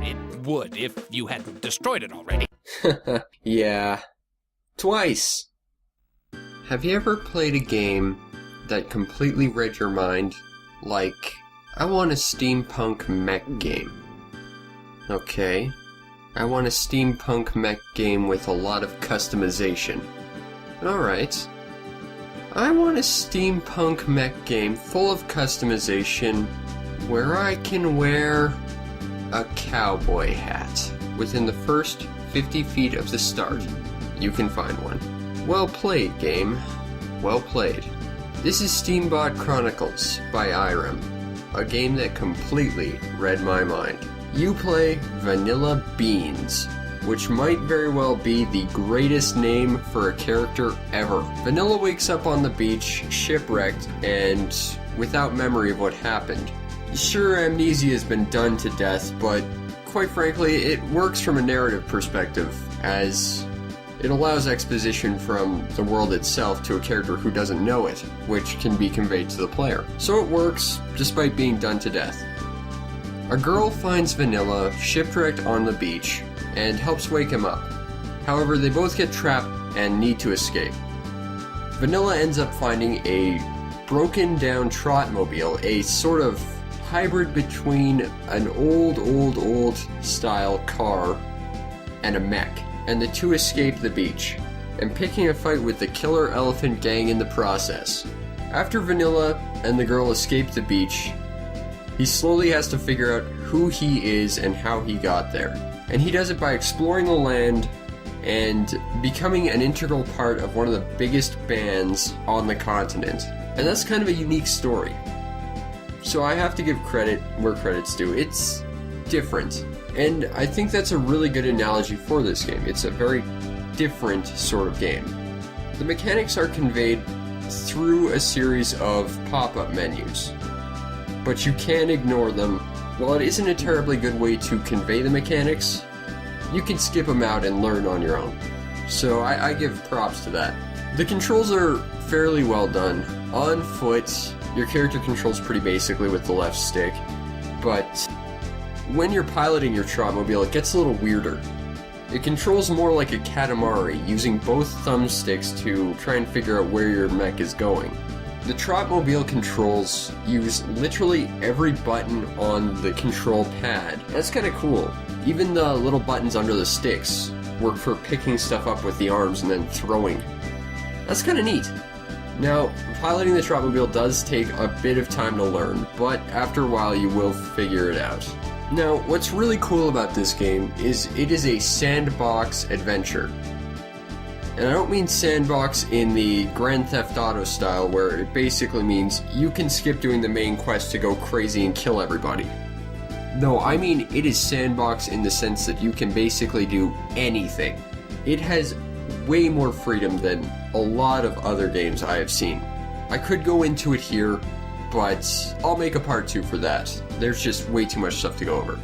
It would if you hadn't destroyed it already. Yeah. Twice! Have you ever played a game that completely read your mind? Like, I want a steampunk mech game. Okay. I want a steampunk mech game with a lot of customization. Alright. I want a steampunk mech game full of customization where I can wear a cowboy hat within the first 50 feet of the start. You can find one. Well played, game. Well played. This is Steambot Chronicles by Irem, a game that completely read my mind. You play Vanilla Beans, which might very well be the greatest name for a character ever. Vanilla wakes up on the beach, shipwrecked, and without memory of what happened. Sure, amnesia has been done to death, but quite frankly, it works from a narrative perspective, as it allows exposition from the world itself to a character who doesn't know it, which can be conveyed to the player. So it works, despite being done to death. A girl finds Vanilla shipwrecked on the beach, and helps wake him up. However, they both get trapped and need to escape. Vanilla ends up finding a broken down trotmobile, a sort of hybrid between an old style car and a mech, and the two escape the beach, and picking a fight with the killer elephant gang in the process. After Vanilla and the girl escape the beach, he slowly has to figure out who he is and how he got there. And he does it by exploring the land and becoming an integral part of one of the biggest bands on the continent. And that's kind of a unique story. So I have to give credit where credit's due. It's different. And I think that's a really good analogy for this game. It's a very different sort of game. The mechanics are conveyed through a series of pop-up menus, but you can ignore them. While it isn't a terribly good way to convey the mechanics, you can skip them out and learn on your own. So I give props to that. The controls are fairly well done. On foot, your character controls pretty basically with the left stick, but when you're piloting your trotmobile, it gets a little weirder. It controls more like a Katamari, using both thumbsticks to try and figure out where your mech is going. The trotmobile controls use literally every button on the control pad. That's kind of cool. Even the little buttons under the sticks work for picking stuff up with the arms and then throwing. That's kind of neat. Now, piloting the trotmobile does take a bit of time to learn, but after a while you will figure it out. Now, what's really cool about this game is it is a sandbox adventure. And I don't mean sandbox in the Grand Theft Auto style, where it basically means you can skip doing the main quest to go crazy and kill everybody. No, I mean it is sandbox in the sense that you can basically do anything. It has way more freedom than a lot of other games I have seen. I could go into it here, but I'll make a part 2 for that. There's just way too much stuff to go over.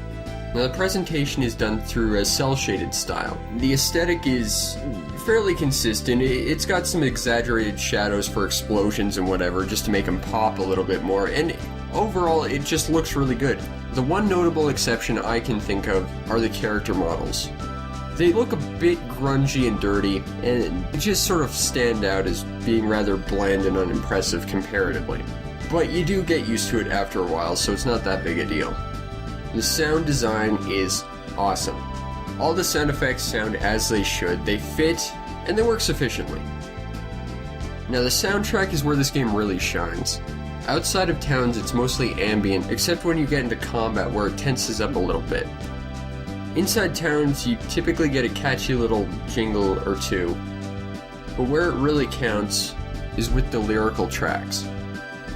Now, the presentation is done through a cel-shaded style. The aesthetic is fairly consistent. It's got some exaggerated shadows for explosions and whatever, just to make them pop a little bit more, and overall it just looks really good. The one notable exception I can think of are the character models. They look a bit grungy and dirty, and just sort of stand out as being rather bland and unimpressive comparatively. But you do get used to it after a while, so it's not that big a deal. The sound design is awesome. All the sound effects sound as they should, they fit, and they work sufficiently. Now, the soundtrack is where this game really shines. Outside of towns, it's mostly ambient, except when you get into combat where it tenses up a little bit. Inside towns, you typically get a catchy little jingle or two, but where it really counts is with the lyrical tracks.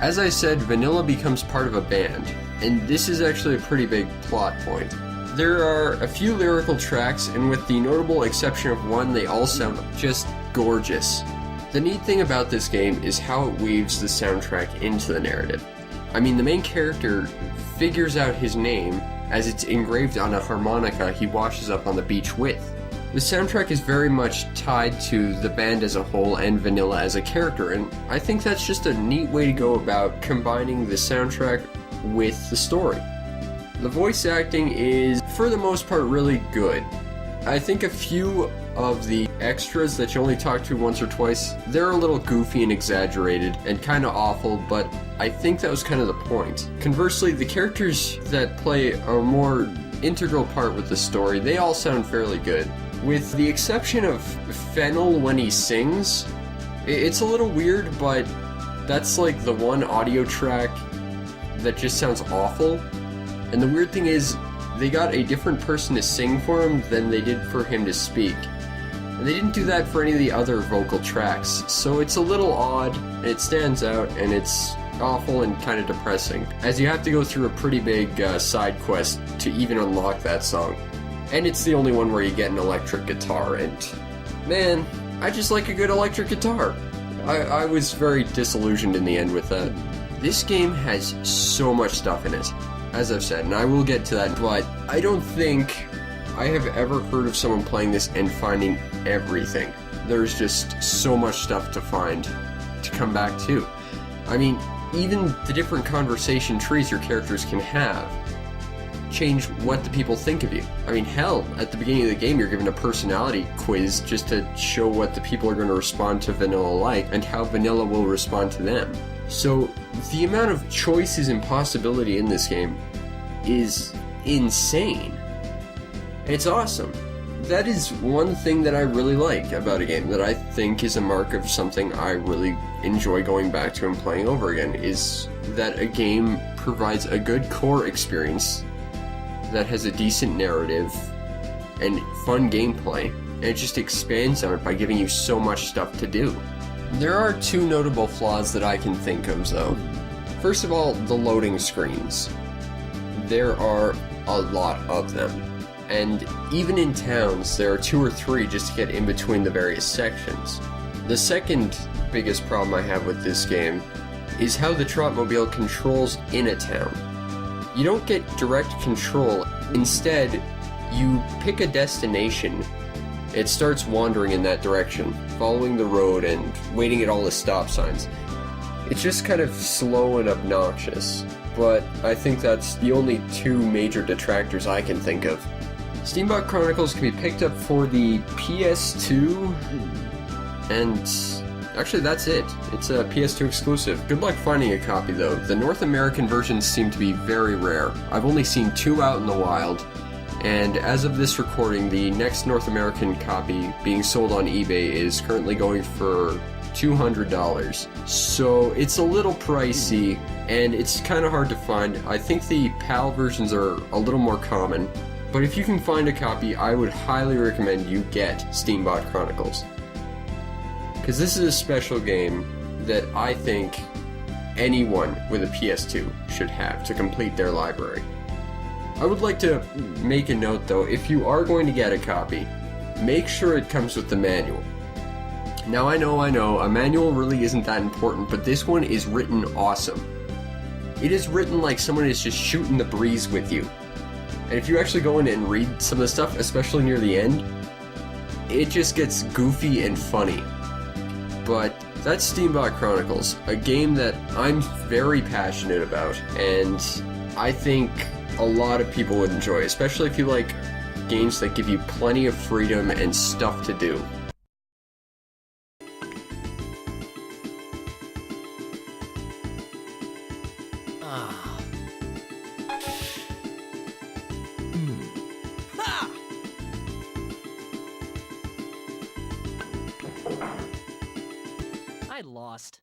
As I said, Vanilla becomes part of a band, and this is actually a pretty big plot point. There are a few lyrical tracks, and with the notable exception of one, they all sound just gorgeous. The neat thing about this game is how it weaves the soundtrack into the narrative. I mean, the main character figures out his name as it's engraved on a harmonica he washes up on the beach with. The soundtrack is very much tied to the band as a whole and Vanilla as a character, and I think that's just a neat way to go about combining the soundtrack with the story. The voice acting is, for the most part, really good. I think a few of the extras that you only talk to once or twice, they're a little goofy and exaggerated and kind of awful, but I think that was kind of the point. Conversely, the characters that play a more integral part with the story, they all sound fairly good. With the exception of Fennel when he sings, it's a little weird, but that's like the one audio track that just sounds awful. And the weird thing is, they got a different person to sing for him than they did for him to speak. And they didn't do that for any of the other vocal tracks, so it's a little odd, and it stands out, and it's awful and kind of depressing, as you have to go through a pretty big side quest to even unlock that song. And it's the only one where you get an electric guitar, and man, I just like a good electric guitar. I was very disillusioned in the end with that. This game has so much stuff in it, as I've said, and I will get to that, but I don't think I have ever heard of someone playing this and finding everything. There's just so much stuff to find, to come back to. I mean, even the different conversation trees your characters can have change what the people think of you. I mean, hell, at the beginning of the game you're given a personality quiz just to show what the people are going to respond to Vanilla like and how Vanilla will respond to them. So the amount of choices and possibility in this game is insane. It's awesome. That is one thing that I really like about a game that I think is a mark of something I really enjoy going back to and playing over again, is that a game provides a good core experience that has a decent narrative and fun gameplay, and it just expands on it by giving you so much stuff to do. There are two notable flaws that I can think of, though. First of all, the loading screens. There are a lot of them. And even in towns, there are 2 or 3 just to get in between the various sections. The second biggest problem I have with this game is how the Trotmobile controls in a town. You don't get direct control. Instead, you pick a destination. It starts wandering in that direction, following the road and waiting at all the stop signs. It's just kind of slow and obnoxious, but I think that's the only 2 major detractors I can think of. Steambot Chronicles can be picked up for the PS2, and actually that's it. It's a PS2 exclusive. Good luck finding a copy though. The North American versions seem to be very rare. I've only seen 2 out in the wild, and as of this recording, the next North American copy being sold on eBay is currently going for $200. So it's a little pricey, and it's kind of hard to find. I think the PAL versions are a little more common, but if you can find a copy, I would highly recommend you get Steambot Chronicles. Because this is a special game that I think anyone with a PS2 should have to complete their library. I would like to make a note though, if you are going to get a copy, make sure it comes with the manual. Now I know, a manual really isn't that important, but this one is written awesome. It is written like someone is just shooting the breeze with you. And if you actually go in and read some of the stuff, especially near the end, it just gets goofy and funny. But that's Steambot Chronicles, a game that I'm very passionate about, and I think a lot of people would enjoy, especially if you like games that give you plenty of freedom and stuff to do. I lost.